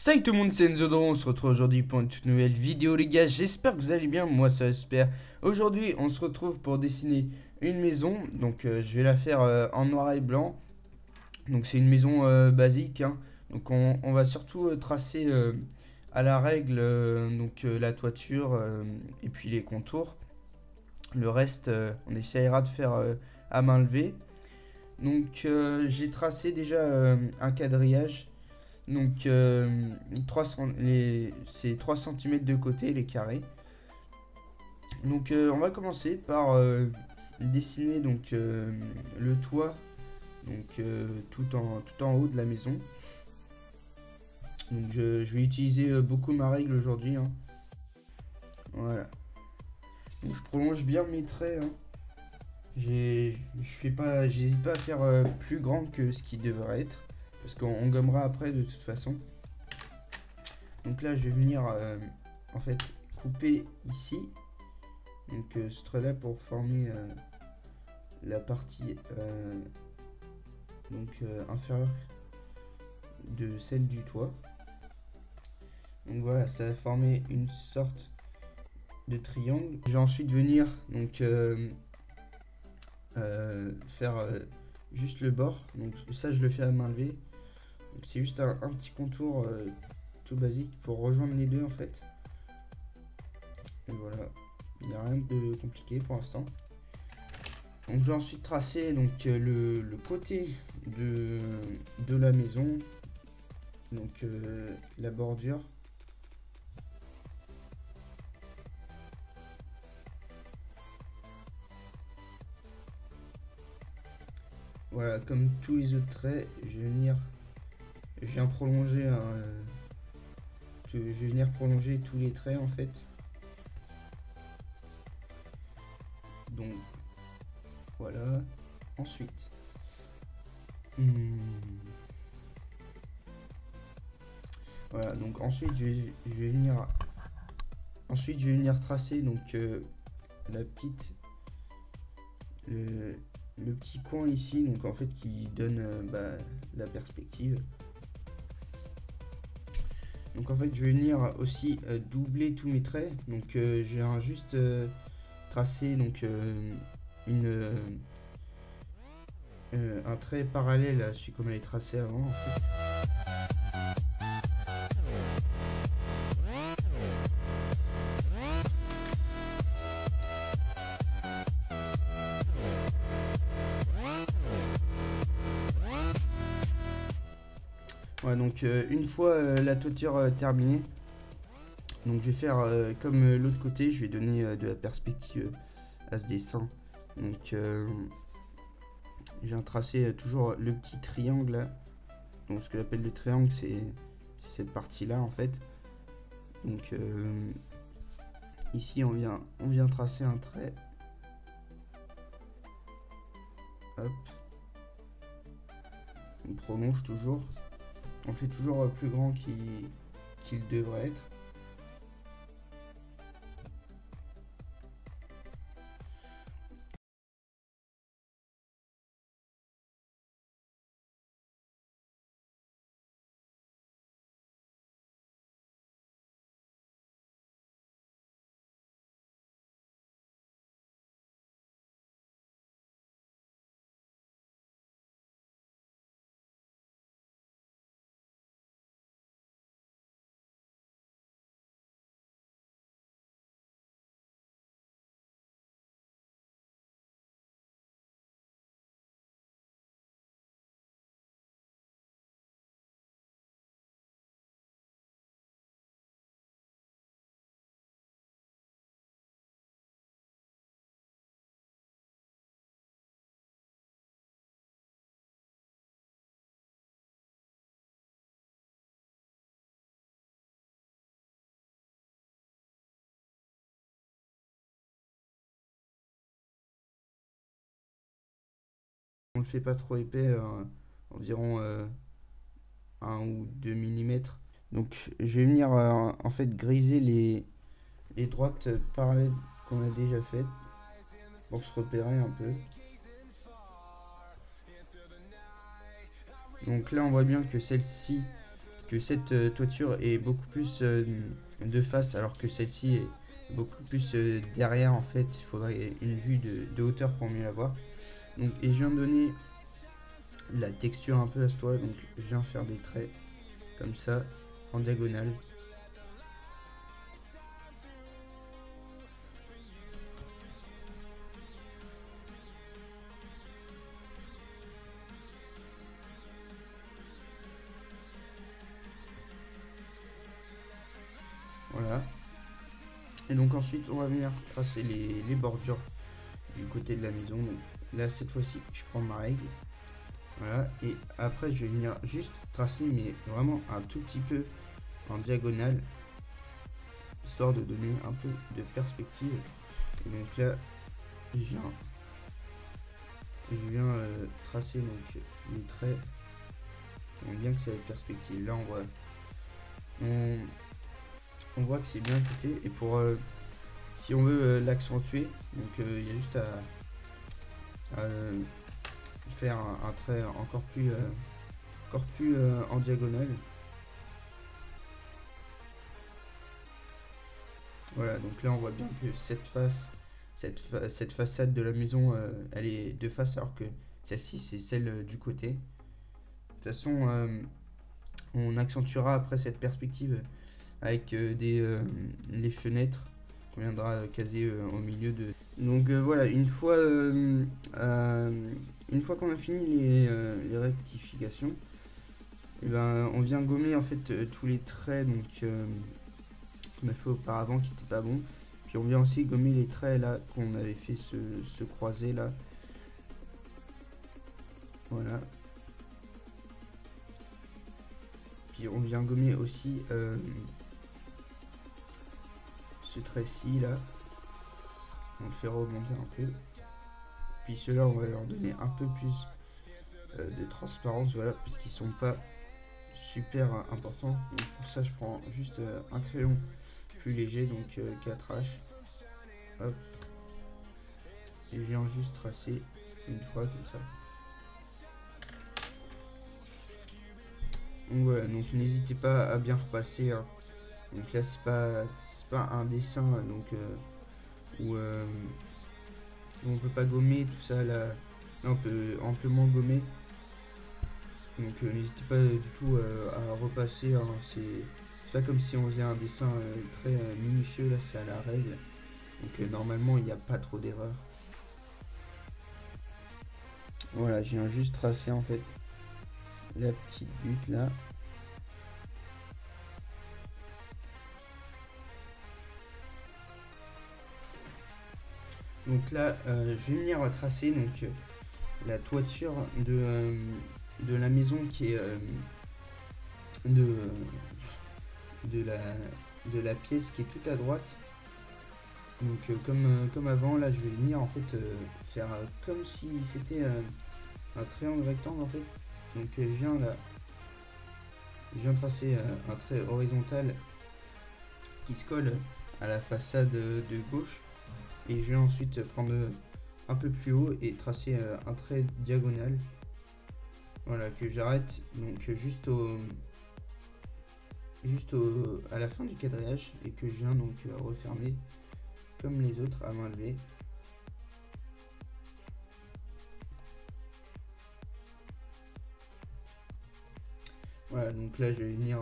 Salut tout le monde, c'est Enzo Dron, on se retrouve aujourd'hui pour une toute nouvelle vidéo les gars, j'espère que vous allez bien, moi ça j'espère. Aujourd'hui on se retrouve pour dessiner une maison, donc je vais la faire en noir et blanc. Donc c'est une maison basique, hein. Donc on va surtout tracer à la règle la toiture et puis les contours. Le reste on essaiera de faire à main levée. Donc j'ai tracé déjà un quadrillage. Donc c'est 3 cm de côté les carrés. Donc on va commencer par dessiner le toit, tout en haut de la maison. Donc je vais utiliser beaucoup ma règle aujourd'hui, hein. Voilà. Donc je prolonge bien mes traits, hein. J'hésite pas à faire plus grand que ce qui devrait être, parce qu'on gommera après de toute façon. Donc là je vais venir en fait couper ici, donc ce trait là pour former la partie inférieure de celle du toit. Donc voilà, ça va former une sorte de triangle. Je vais ensuite venir faire juste le bord, donc ça je le fais à main levée. C'est juste un petit contour tout basique pour rejoindre les deux en fait. Et voilà, il n'y a rien de compliqué pour l'instant. Donc je vais ensuite tracer le côté de la maison, donc la bordure. Voilà, comme tous les autres traits, je viens prolonger je vais venir prolonger tous les traits en fait. Donc voilà. Ensuite, voilà. Donc ensuite, je vais venir. Ensuite, je vais venir tracer la petite, le petit coin ici, donc en fait qui donne la perspective. Donc en fait, je vais venir aussi doubler tous mes traits. Donc je viens juste tracer un trait parallèle à celui qu'on avait tracé avant en fait. Ouais, donc une fois la toiture terminée, donc je vais faire comme l'autre côté, je vais donner de la perspective à ce dessin. Donc je viens tracer toujours le petit triangle là. Donc ce que j'appelle le triangle, c'est cette partie là en fait. Donc ici on vient tracer un trait. Hop. On prolonge toujours. On fait toujours plus grand qu'il devrait être. On le fait pas trop épais, environ 1 ou 2 mm. Donc je vais venir en fait griser les droites parallèles qu'on a déjà faites pour se repérer un peu. Donc là on voit bien que celle-ci que cette toiture est beaucoup plus de face, alors que celle-ci est beaucoup plus derrière. En fait, il faudrait une vue de hauteur pour mieux la voir. Donc, et je viens de donner la texture un peu à ce toit, donc je viens faire des traits comme ça en diagonale. Voilà. Et donc ensuite on va venir tracer les bordures du côté de la maison. Donc là cette fois-ci je prends ma règle. Voilà. Et après je vais venir juste tracer, mais vraiment un tout petit peu en diagonale, histoire de donner un peu de perspective. Et donc là je viens tracer donc les traits. On voit bien que c'est la perspective. Là on voit que c'est bien fait. Et pour si on veut l'accentuer, donc il y a juste à faire un trait encore plus en diagonale. Voilà, donc là on voit bien que cette façade de la maison, elle est de face, alors que celle-ci c'est celle du côté. De toute façon, on accentuera après cette perspective avec les fenêtres qu'on viendra caser au milieu de. Donc voilà, une fois qu'on a fini les rectifications, et ben, on vient gommer en fait tous les traits donc qu'on a fait auparavant qui n'étaient pas bons. Puis on vient aussi gommer les traits là qu'on avait fait se croiser là. Voilà. Puis on vient gommer aussi ce trait-ci là. On le fait remonter un peu. Puis ceux-là, on va leur donner un peu plus de transparence, voilà, puisqu'ils sont pas super importants. Donc pour ça, je prends juste un crayon plus léger, donc 4H. Hop. Et je viens juste tracer une fois comme ça. Donc voilà, donc n'hésitez pas à bien repasser. Hein. Donc là, c'est pas un dessin donc où on peut pas gommer tout ça là. Là on peut amplement gommer. Donc n'hésitez pas du tout à repasser. Hein. C'est pas comme si on faisait un dessin très minutieux. Là c'est à la règle. Donc normalement il n'y a pas trop d'erreurs. Voilà, je viens juste tracer en fait la petite butte là. Donc là, je vais venir tracer donc la toiture de la maison qui est de la pièce qui est tout à droite. Donc comme avant, là je vais venir en fait faire comme si c'était un triangle rectangle en fait. Donc je viens tracer un trait horizontal qui se colle à la façade de gauche. Et je vais ensuite prendre un peu plus haut et tracer un trait diagonal. Voilà, que j'arrête donc juste à la fin du quadrillage, et que je viens donc refermer comme les autres à main levée. Voilà, donc là je vais venir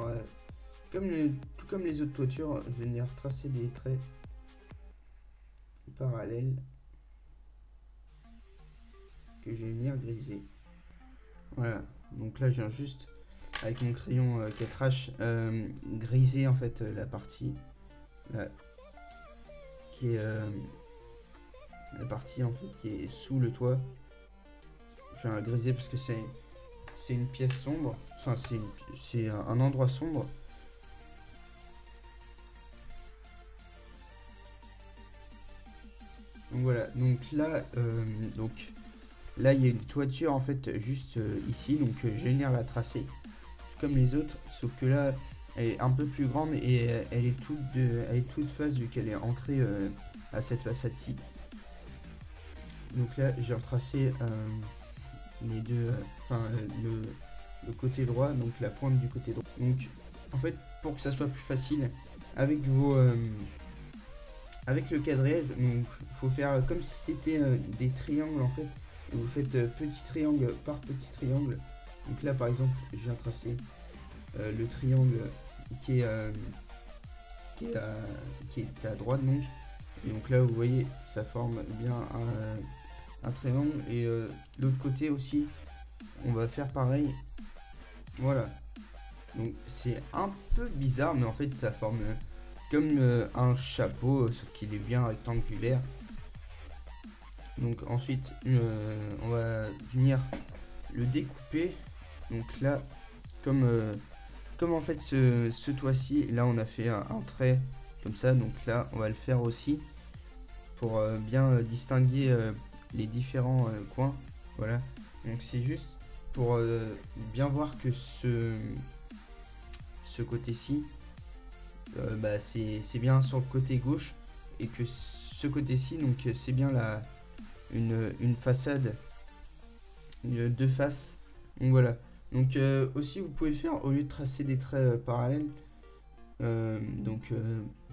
tout comme les autres toitures, je vais venir tracer des traits parallèles que je vais venir griser. Voilà, donc là je viens juste avec mon crayon 4H griser en fait la partie là, qui est la partie en fait qui est sous le toit. Je viens griser parce que c'est une pièce sombre, enfin c'est un endroit sombre. Donc voilà, donc là il y a une toiture en fait juste ici, donc je vais venir la tracer comme les autres, sauf que là elle est un peu plus grande et elle est toute face vu qu'elle est ancrée à cette façade-ci. Donc là j'ai retracé les deux, le côté droit, donc la pointe du côté droit. Donc en fait, pour que ça soit plus facile avec avec le quadrillage, donc il faut faire comme si c'était des triangles en fait. Et vous faites petit triangle par petit triangle. Donc là par exemple, je viens tracer le triangle qui est, qui est à droite donc. Et donc là vous voyez, ça forme bien un triangle. Et l'autre côté aussi, on va faire pareil. Voilà. Donc c'est un peu bizarre, mais en fait ça forme comme un chapeau, sauf qu'il est bien rectangulaire. Donc ensuite on va venir le découper. Donc là, comme en fait ce toit-ci, là on a fait un trait comme ça. Donc là on va le faire aussi pour bien distinguer les différents coins. Voilà. Donc c'est juste pour bien voir que ce côté-ci, bah, c'est bien sur le côté gauche, et que ce côté-ci, donc c'est bien une façade, deux faces. Donc voilà. Donc aussi vous pouvez le faire au lieu de tracer des traits parallèles.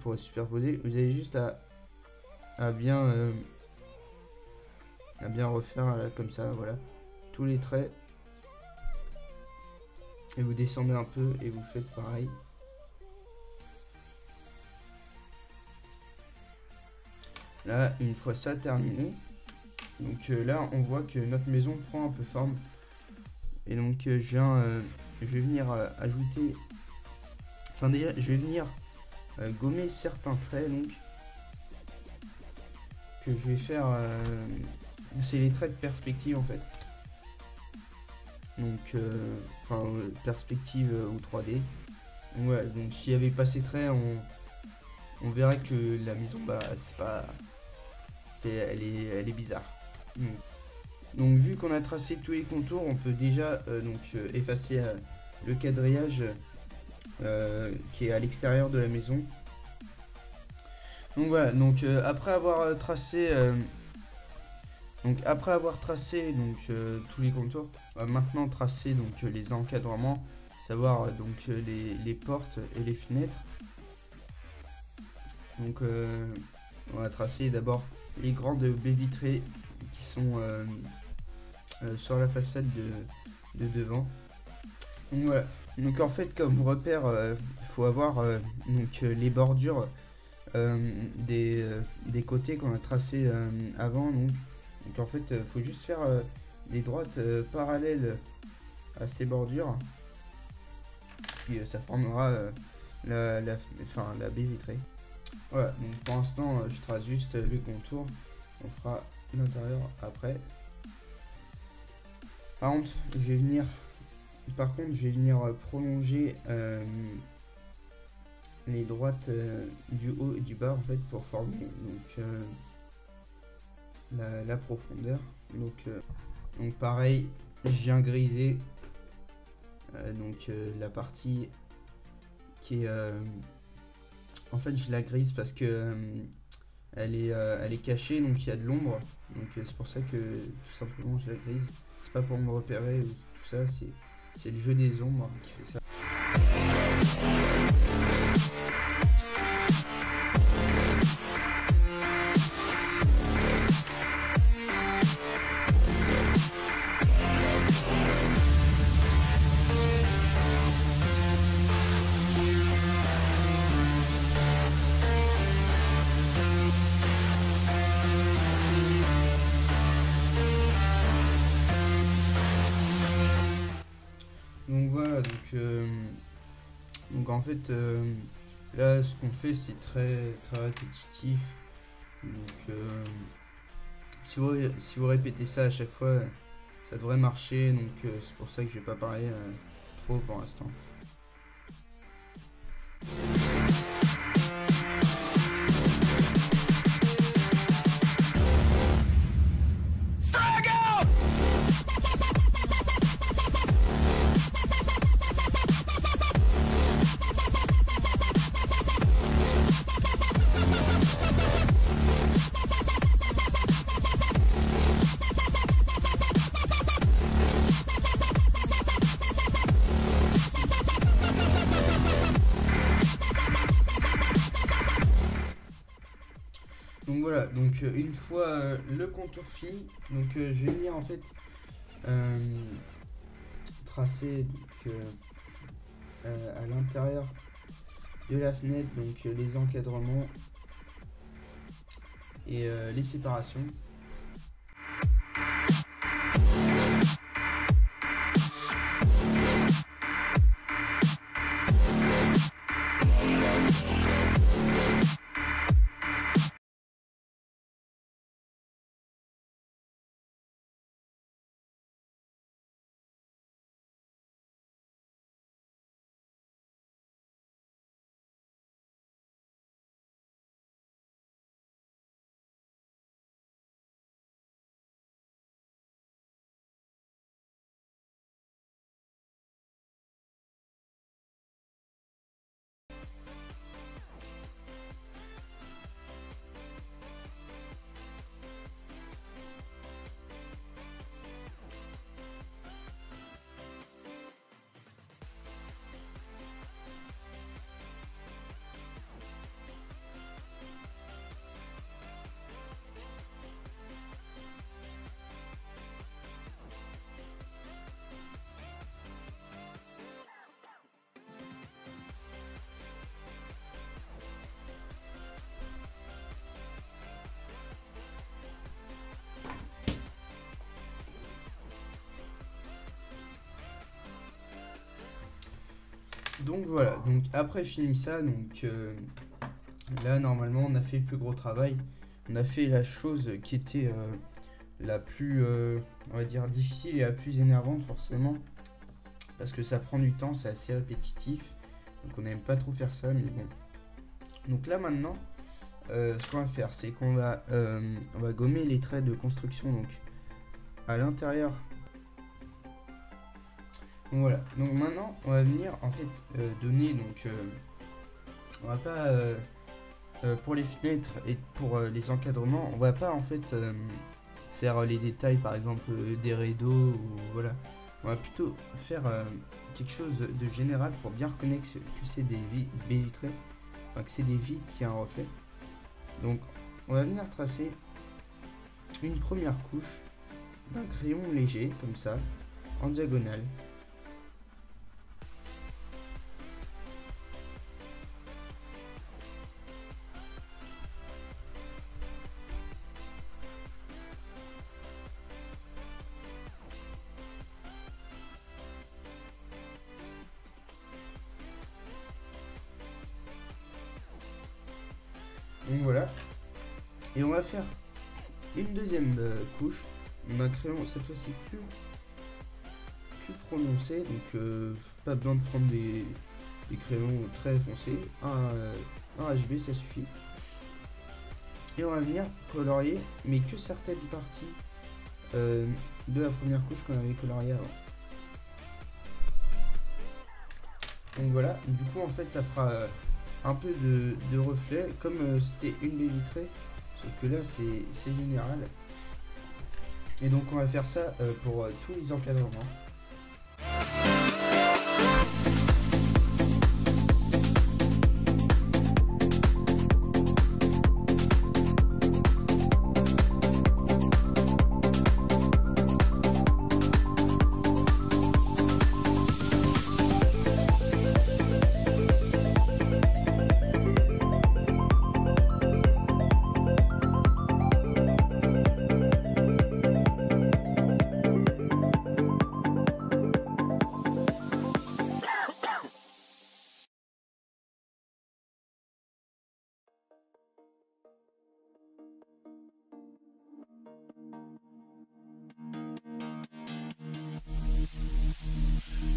Pour superposer, vous avez juste à bien refaire comme ça, voilà, tous les traits, et vous descendez un peu et vous faites pareil. Là, une fois ça terminé, donc là on voit que notre maison prend un peu forme. Et donc je vais venir ajouter, enfin déjà je vais venir gommer certains traits donc que je vais faire, c'est les traits de perspective en fait. Donc perspective ou 3D. Donc, ouais, donc s'il n'y avait pas ces traits, on verrait que la maison, bah c'est pas, elle est bizarre. Donc vu qu'on a tracé tous les contours, on peut déjà effacer le quadrillage qui est à l'extérieur de la maison. Donc voilà, donc après avoir tracé tous les contours, on va maintenant tracer donc les encadrements, savoir les portes et les fenêtres. Donc on va tracer d'abord les grandes baies vitrées qui sont sur la façade de devant. Donc voilà. Donc en fait, comme repère, faut avoir les bordures des côtés qu'on a tracé avant. Donc en fait, faut juste faire des droites parallèles à ces bordures, puis ça formera la baie vitrée. Voilà, donc pour l'instant je trace juste le contour, on fera l'intérieur après. Par contre je vais venir prolonger les droites du haut et du bas en fait, pour former donc la profondeur. Donc pareil, je viens griser la partie qui est en fait je la grise parce que elle est cachée, donc il y a de l'ombre, donc c'est pour ça que tout simplement je la grise. C'est pas pour me repérer ou tout ça, c'est le jeu des ombres qui fait ça. Donc voilà, donc en fait là ce qu'on fait c'est très répétitif. Donc si vous répétez ça à chaque fois, ça devrait marcher. Donc c'est pour ça que je vais pas parler trop pour l'instant. voilà, donc une fois le contour fini, donc je vais venir en fait tracer donc, à l'intérieur de la fenêtre, donc les encadrements et les séparations. Donc voilà, donc après fini ça, donc là normalement on a fait le plus gros travail. On a fait la chose qui était la plus, on va dire, difficile et la plus énervante forcément. Parce que ça prend du temps, c'est assez répétitif. Donc on n'aime pas trop faire ça, mais bon. Donc là maintenant, ce qu'on va faire, c'est qu'on va, on va gommer les traits de construction donc à l'intérieur. Donc voilà, donc maintenant on va venir en fait donner donc on va pas pour les fenêtres et pour les encadrements, on va pas en fait faire les détails par exemple des rideaux ou voilà. On va plutôt faire quelque chose de général pour bien reconnaître que c'est des baies vitrées, enfin que c'est des vitres qui a un reflet. Donc on va venir tracer une première couche d'un crayon léger comme ça en diagonale. Donc voilà, et on va faire une deuxième couche d'un crayon cette fois-ci plus prononcé, donc pas besoin de prendre des crayons très foncés, un HB ça suffit. Et on va venir colorier, mais que certaines parties de la première couche qu'on avait coloriée avant. Donc voilà, du coup en fait ça fera un peu de reflet comme c'était une baie vitrée, sauf que là c'est général. Et donc on va faire ça pour tous les encadrements.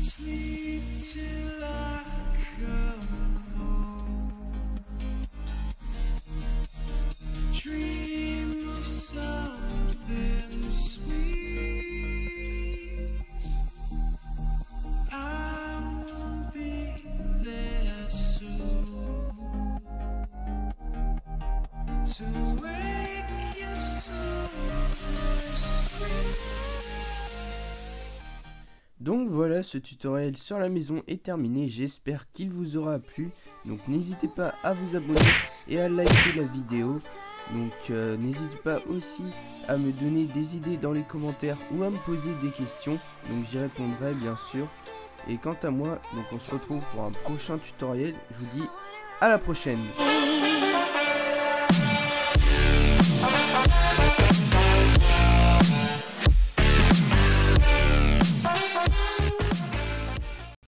Sleep till I come home. Dream of something sweet. I won't be there soon to wake you so discreet. Donc voilà, ce tutoriel sur la maison est terminé, j'espère qu'il vous aura plu. Donc n'hésitez pas à vous abonner et à liker la vidéo. Donc n'hésite pas aussi à me donner des idées dans les commentaires ou à me poser des questions. Donc j'y répondrai bien sûr. Et quant à moi, donc on se retrouve pour un prochain tutoriel. Je vous dis à la prochaine.